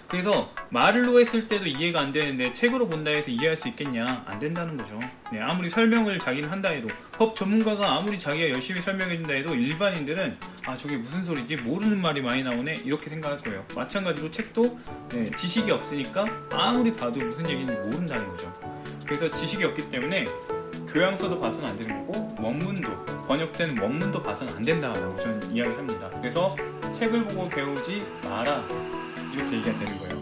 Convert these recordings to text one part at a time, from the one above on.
그래서 말로 했을 때도 이해가 안 되는데 책으로 본다 해서 이해할 수 있겠냐? 안 된다는 거죠. 네, 아무리 설명을 자기는 한다 해도, 법 전문가가 아무리 자기가 열심히 설명해 준다 해도 일반인들은 아 저게 무슨 소리지? 모르는 말이 많이 나오네? 이렇게 생각할 거예요. 마찬가지로 책도 네, 지식이 없으니까 아무리 봐도 무슨 얘기인지 모른다는 거죠. 그래서 지식이 없기 때문에 교양서도 봐서는 안 되는 거고, 원문도, 번역된 원문도 봐서는 안 된다라고 저는 이야기를 합니다. 그래서 책을 보고 배우지 마라, 이렇게 얘기가 되는 거예요.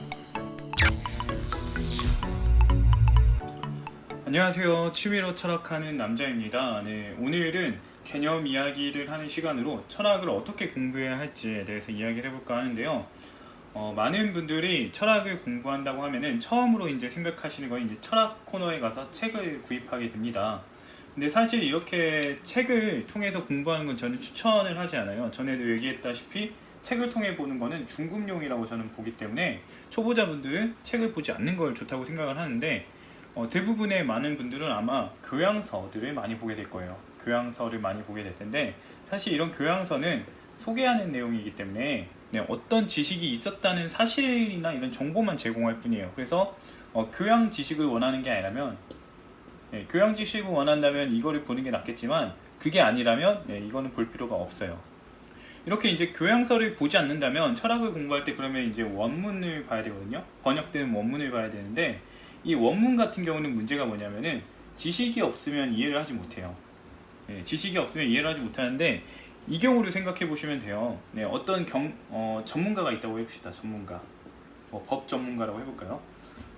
안녕하세요. 취미로 철학하는 남자입니다. 네, 오늘은 개념 이야기를 하는 시간으로 철학을 어떻게 공부해야 할지에 대해서 이야기를 해볼까 하는데요. 많은 분들이 철학을 공부한다고 하면은 처음으로 이제 생각하시는 건 이제 철학 코너에 가서 책을 구입하게 됩니다. 근데 사실 이렇게 책을 통해서 공부하는 건 저는 추천을 하지 않아요. 전에도 얘기했다시피 책을 통해 보는 거는 중급용이라고 저는 보기 때문에 초보자분들은 책을 보지 않는 걸 좋다고 생각을 하는데, 대부분의 많은 분들은 아마 교양서들을 많이 보게 될 거예요. 교양서를 많이 보게 될 텐데, 사실 이런 교양서는 소개하는 내용이기 때문에 어떤 지식이 있었다는 사실이나 이런 정보만 제공할 뿐이에요. 그래서 교양 지식을 원하는 게 아니라면, 교양 지식을 원한다면 이거를 보는 게 낫겠지만, 그게 아니라면 이거는 볼 필요가 없어요. 이렇게 이제 교양서를 보지 않는다면 철학을 공부할 때 그러면 이제 원문을 봐야 되거든요. 번역된 원문을 봐야 되는데, 이 원문 같은 경우는 문제가 뭐냐면은 지식이 없으면 이해를 하지 못해요. 지식이 없으면 이해를 하지 못하는데, 이 경우를 생각해 보시면 돼요. 어떤 전문가가 있다고 해봅시다. 전문가, 법 전문가라고 해볼까요?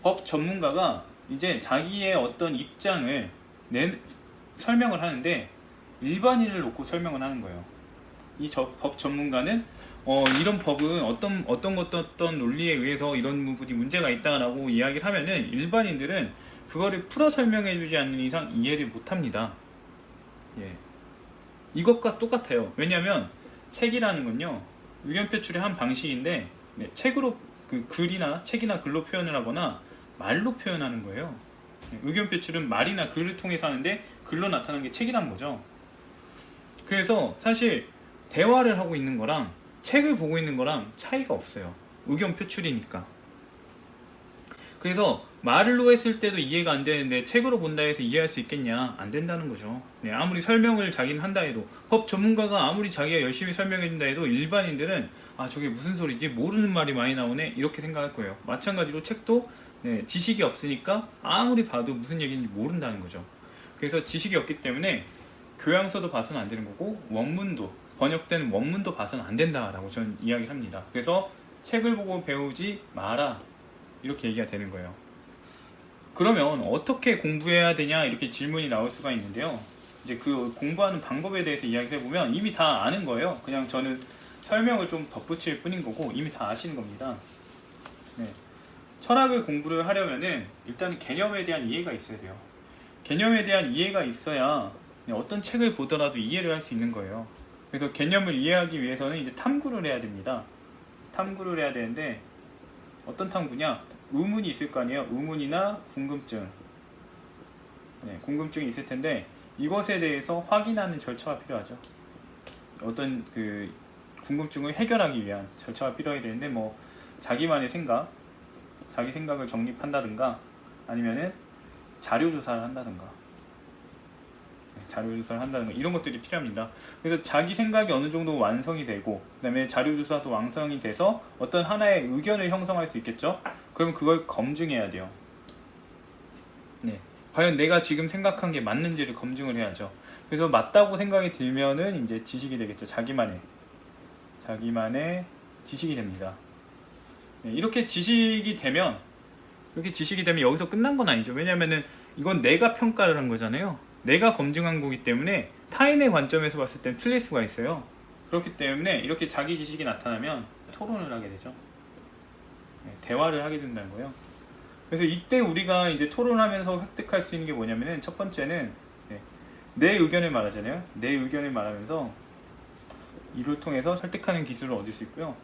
법 전문가가 이제 자기의 어떤 입장을 설명을 하는데 일반인을 놓고 설명을 하는 거예요. 이 법 전문가는 이런 법은 어떤 논리에 의해서 이런 부분이 문제가 있다라고 이야기를 하면은 일반인들은 그거를 풀어 설명해 주지 않는 이상 이해를 못 합니다. 이것과 똑같아요. 왜냐하면 책이라는 건요, 의견 표출의 한 방식인데, 책으로 글이나 책이나 글로 표현을 하거나 말로 표현하는 거예요. 의견 표출은 말이나 글을 통해서 하는데 글로 나타나는 게 책이란 거죠. 그래서 사실 대화를 하고 있는 거랑 책을 보고 있는 거랑 차이가 없어요. 의견 표출이니까. 그래서 말로 했을 때도 이해가 안 되는데 책으로 본다 해서 이해할 수 있겠냐? 안 된다는 거죠. 아무리 설명을 자기는 한다 해도, 법 전문가가 아무리 자기가 열심히 설명해 준다 해도 일반인들은 아 저게 무슨 소리지? 모르는 말이 많이 나오네? 이렇게 생각할 거예요. 마찬가지로 책도 지식이 없으니까 아무리 봐도 무슨 얘기인지 모른다는 거죠. 그래서 지식이 없기 때문에 교양서도 봐서는 안 되는 거고, 원문도, 번역된 원문도 봐서는 안 된다라고 저는 이야기를 합니다. 그래서 책을 보고 배우지 마라, 이렇게 얘기가 되는 거예요. 그러면 어떻게 공부해야 되냐, 이렇게 질문이 나올 수가 있는데요. 이제 그 공부하는 방법에 대해서 이야기를 해보면 이미 다 아는 거예요. 그냥 저는 설명을 좀 덧붙일 뿐인 거고 이미 다 아시는 겁니다. 철학을 공부를 하려면은 일단 개념에 대한 이해가 있어야 돼요. 개념에 대한 이해가 있어야 어떤 책을 보더라도 이해를 할 수 있는 거예요. 그래서 개념을 이해하기 위해서는 이제 탐구를 해야 됩니다. 탐구를 해야 되는데, 어떤 탐구냐? 의문이 있을 거 아니에요. 의문이나 궁금증. 궁금증이 있을 텐데 이것에 대해서 확인하는 절차가 필요하죠. 어떤 궁금증을 해결하기 위한 절차가 필요하게 되는데, 자기만의 자기 생각을 정립한다든가, 아니면은 자료 조사를 한다든가, 이런 것들이 필요합니다. 그래서 자기 생각이 어느 정도 완성이 되고, 그 다음에 자료 조사도 완성이 돼서 어떤 하나의 의견을 형성할 수 있겠죠. 그럼 그걸 검증해야 돼요. 과연 내가 지금 생각한 게 맞는지를 검증을 해야죠. 그래서 맞다고 생각이 들면은 이제 지식이 되겠죠. 자기만의 지식이 됩니다. 이렇게 지식이 되면 여기서 끝난 건 아니죠. 왜냐면은 이건 내가 평가를 한 거잖아요. 내가 검증한 거기 때문에 타인의 관점에서 봤을 땐 틀릴 수가 있어요. 그렇기 때문에 이렇게 자기 지식이 나타나면 토론을 하게 되죠. 대화를 하게 된다는 거예요. 그래서 이때 우리가 이제 토론하면서 획득할 수 있는 게 뭐냐면은, 첫 번째는 내 의견을 말하잖아요. 내 의견을 말하면서 이를 통해서 설득하는 기술을 얻을 수 있고요.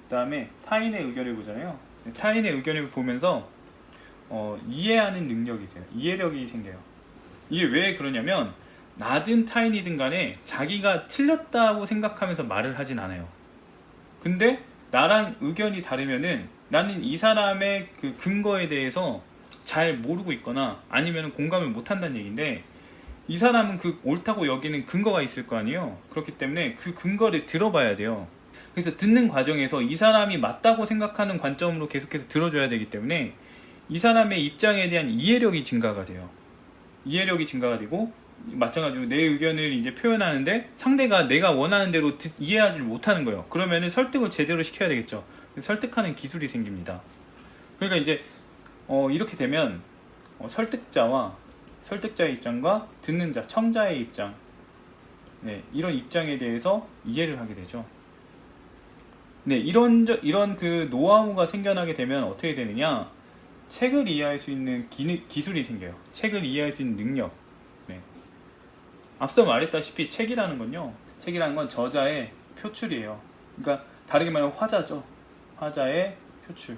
그 다음에 타인의 의견을 보잖아요. 타인의 의견을 보면서 이해하는 능력이 돼요. 이해력이 생겨요. 이게 왜 그러냐면, 나든 타인이든 간에 자기가 틀렸다고 생각하면서 말을 하진 않아요. 근데 나랑 의견이 다르면은 나는 이 사람의 그 근거에 대해서 잘 모르고 있거나 아니면 공감을 못 한다는 얘기인데, 이 사람은 그 옳다고 여기는 근거가 있을 거 아니에요. 그렇기 때문에 그 근거를 들어봐야 돼요. 그래서 듣는 과정에서 이 사람이 맞다고 생각하는 관점으로 계속해서 들어줘야 되기 때문에 이 사람의 입장에 대한 이해력이 증가가 돼요. 이해력이 증가가 되고, 마찬가지로 내 의견을 이제 표현하는데 상대가 내가 원하는 대로 이해하지 못하는 거예요. 그러면은 설득을 제대로 시켜야 되겠죠. 설득하는 기술이 생깁니다. 그러니까 이제 이렇게 되면 설득자의 입장과 듣는 자, 청자의 입장, 네, 이런 입장에 대해서 이해를 하게 되죠. 네, 이런 그 노하우가 생겨나게 되면 어떻게 되느냐? 책을 이해할 수 있는 기술이 생겨요. 책을 이해할 수 있는 능력. 네. 앞서 말했다시피 책이라는 건 저자의 표출이에요. 그러니까 다르게 말하면 화자죠. 화자의 표출.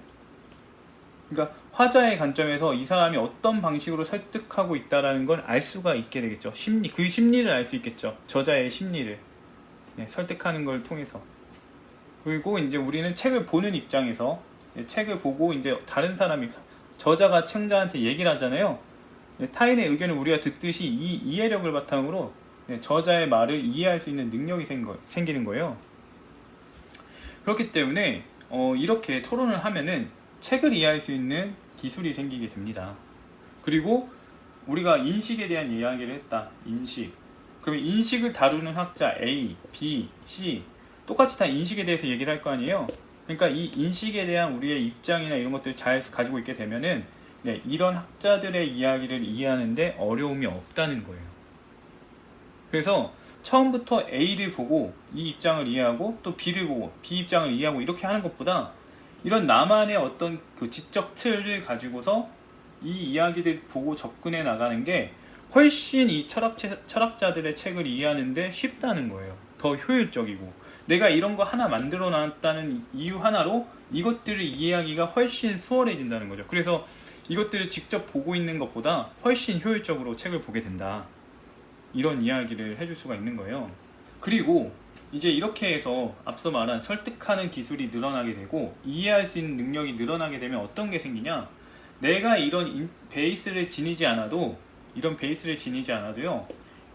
그러니까 화자의 관점에서 이 사람이 어떤 방식으로 설득하고 있다라는 걸 알 수가 있게 되겠죠. 그 심리를 알 수 있겠죠. 저자의 심리를. 네, 설득하는 걸 통해서. 그리고 이제 우리는 책을 보는 입장에서 책을 보고 이제 다른 사람이, 저자가 청자한테 얘기를 하잖아요. 타인의 의견을 우리가 듣듯이 이 이해력을 바탕으로 저자의 말을 이해할 수 있는 능력이 생기는 거예요. 그렇기 때문에 이렇게 토론을 하면은 책을 이해할 수 있는 기술이 생기게 됩니다. 그리고 우리가 인식에 대한 이야기를 했다. 인식. 그러면 인식을 다루는 학자 A, B, C 똑같이 다 인식에 대해서 얘기를 할 거 아니에요. 그러니까 이 인식에 대한 우리의 입장이나 이런 것들을 잘 가지고 있게 되면은 이런 학자들의 이야기를 이해하는데 어려움이 없다는 거예요. 그래서 처음부터 A를 보고 이 입장을 이해하고 또 B를 보고 B 입장을 이해하고 이렇게 하는 것보다 이런 나만의 어떤 그 지적 틀을 가지고서 이 이야기를 보고 접근해 나가는 게 훨씬 이 철학자들의 책을 이해하는데 쉽다는 거예요. 더 효율적이고, 내가 이런 거 하나 만들어 놨다는 이유 하나로 이것들을 이해하기가 훨씬 수월해진다는 거죠. 그래서 이것들을 직접 보고 있는 것보다 훨씬 효율적으로 책을 보게 된다. 이런 이야기를 해줄 수가 있는 거예요. 그리고 이제 이렇게 해서 앞서 말한 설득하는 기술이 늘어나게 되고 이해할 수 있는 능력이 늘어나게 되면 어떤 게 생기냐? 내가 이런 베이스를 지니지 않아도요,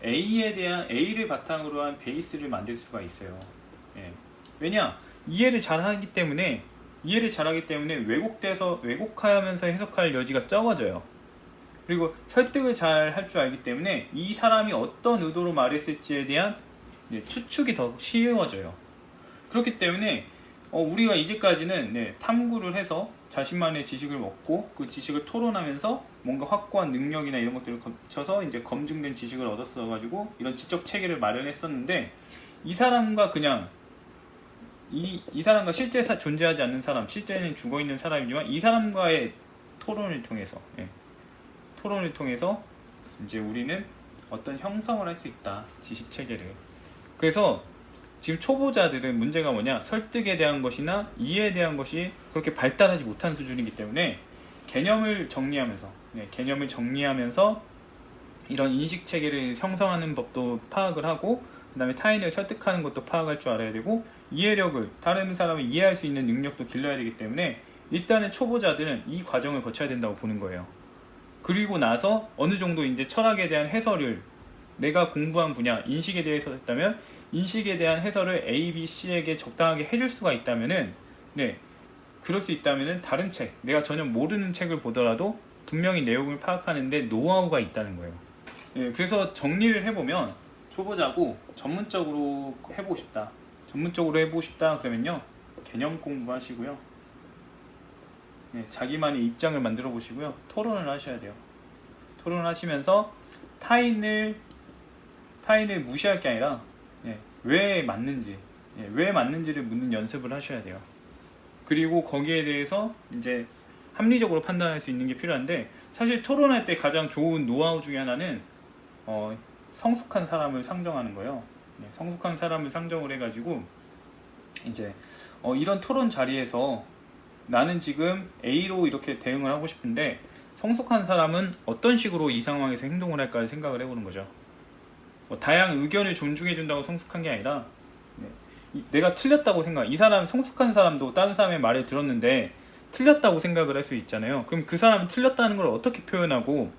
A를 바탕으로 한 베이스를 만들 수가 있어요. 예. 왜냐? 이해를 잘하기 때문에 왜곡하면서 해석할 여지가 적어져요. 그리고 설득을 잘 할 줄 알기 때문에 이 사람이 어떤 의도로 말했을지에 대한 추측이 더 쉬워져요. 그렇기 때문에 우리가 이제까지는 탐구를 해서 자신만의 지식을 얻고 그 지식을 토론하면서 뭔가 확고한 능력이나 이런 것들을 거쳐서 이제 검증된 지식을 얻었어가지고 이런 지적 체계를 마련했었는데, 이 사람과 그냥 이 사람과 실제 존재하지 않는 사람, 실제는 죽어 있는 사람이지만 이 사람과의 토론을 통해서 이제 우리는 어떤 형성을 할 수 있다, 지식 체계를. 그래서 지금 초보자들은 문제가 뭐냐? 설득에 대한 것이나 이해에 대한 것이 그렇게 발달하지 못한 수준이기 때문에 개념을 정리하면서 이런 인식 체계를 형성하는 법도 파악을 하고, 그 다음에 타인을 설득하는 것도 파악할 줄 알아야 되고, 이해력을, 다른 사람을 이해할 수 있는 능력도 길러야 되기 때문에 일단은 초보자들은 이 과정을 거쳐야 된다고 보는 거예요. 그리고 나서 어느 정도 이제 철학에 대한 해설을, 내가 공부한 분야 인식에 대해서 했다면 인식에 대한 해설을 A, B, C에게 적당하게 해줄 수가 있다면은, 그럴 수 있다면은 다른 책, 내가 전혀 모르는 책을 보더라도 분명히 내용을 파악하는데 노하우가 있다는 거예요. 그래서 정리를 해보면, 초보자고 전문적으로 해보고 싶다 그러면요, 개념 공부하시고요, 자기만의 입장을 만들어 보시고요, 토론을 하셔야 돼요. 토론을 하시면서 타인을 무시할 게 아니라 왜 맞는지를 묻는 연습을 하셔야 돼요. 그리고 거기에 대해서 이제 합리적으로 판단할 수 있는 게 필요한데, 사실 토론할 때 가장 좋은 노하우 중에 하나는 성숙한 사람을 상정하는 거예요. 성숙한 사람을 상정을 해가지고 이제 이런 토론 자리에서 나는 지금 A로 이렇게 대응을 하고 싶은데 성숙한 사람은 어떤 식으로 이 상황에서 행동을 할까 생각을 해보는 거죠. 다양한 의견을 존중해준다고 성숙한 게 아니라, 내가 틀렸다고 이 사람, 성숙한 사람도 다른 사람의 말을 들었는데 틀렸다고 생각을 할 수 있잖아요. 그럼 그 사람이 틀렸다는 걸 어떻게 표현하고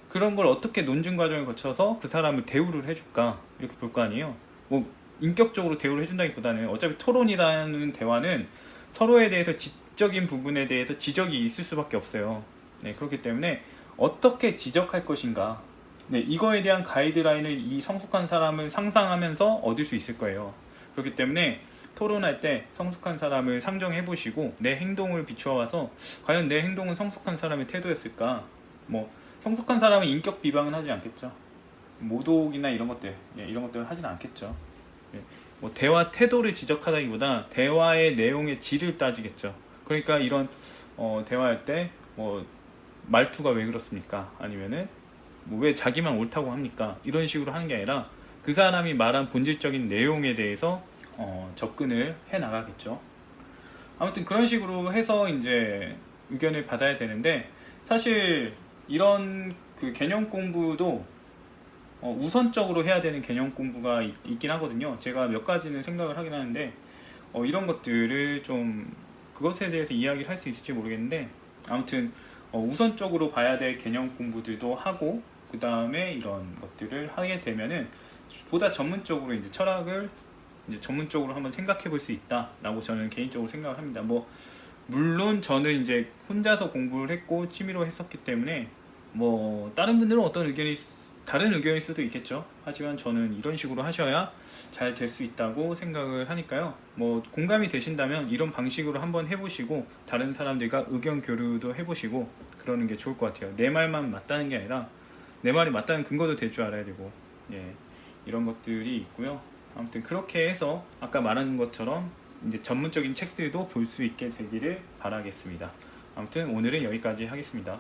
그런 걸 어떻게 논증 과정을 거쳐서 그 사람을 대우를 해줄까 이렇게 볼 거 아니에요. 뭐 인격적으로 대우를 해준다기보다는 어차피 토론이라는 대화는 서로에 대해서 지적인 부분에 대해서 지적이 있을 수밖에 없어요. 네, 그렇기 때문에 어떻게 지적할 것인가, 네, 이거에 대한 가이드라인을 이 성숙한 사람을 상상하면서 얻을 수 있을 거예요. 그렇기 때문에 토론할 때 성숙한 사람을 상정해 보시고 내 행동을 비추어 와서 과연 내 행동은 성숙한 사람의 태도였을까. 뭐 성숙한 사람은 인격 비방은 하지 않겠죠. 모독이나 이런 것들, 예, 이런 것들은 하지는 않겠죠. 예, 뭐 대화 태도를 지적하다기보다 대화의 내용의 질을 따지겠죠. 그러니까 이런 대화할 때 뭐 말투가 왜 그렇습니까? 아니면은 뭐 왜 자기만 옳다고 합니까? 이런 식으로 하는 게 아니라 그 사람이 말한 본질적인 내용에 대해서 접근을 해 나가겠죠. 아무튼 그런 식으로 해서 이제 의견을 받아야 되는데, 사실 이런 그 개념 공부도 우선적으로 해야 되는 개념 공부가 있긴 하거든요. 제가 몇 가지는 생각을 하긴 하는데 이런 것들을 좀 그것에 대해서 이야기를 할 수 있을지 모르겠는데, 아무튼 우선적으로 봐야 될 개념 공부들도 하고 그 다음에 이런 것들을 하게 되면은 보다 전문적으로 이제 철학을 이제 전문적으로 한번 생각해 볼 수 있다라고 저는 개인적으로 생각을 합니다. 뭐 물론 저는 이제 혼자서 공부를 했고 취미로 했었기 때문에 뭐 다른 분들은 다른 의견일 수도 있겠죠. 하지만 저는 이런 식으로 하셔야 잘 될 수 있다고 생각을 하니까요. 뭐 공감이 되신다면 이런 방식으로 한번 해보시고 다른 사람들과 의견 교류도 해보시고 그러는 게 좋을 것 같아요. 내 말만 맞다는 게 아니라 내 말이 맞다는 근거도 될 줄 알아야 되고, 예, 이런 것들이 있고요. 아무튼 그렇게 해서 아까 말한 것처럼 이제 전문적인 책들도 볼 수 있게 되기를 바라겠습니다. 아무튼 오늘은 여기까지 하겠습니다.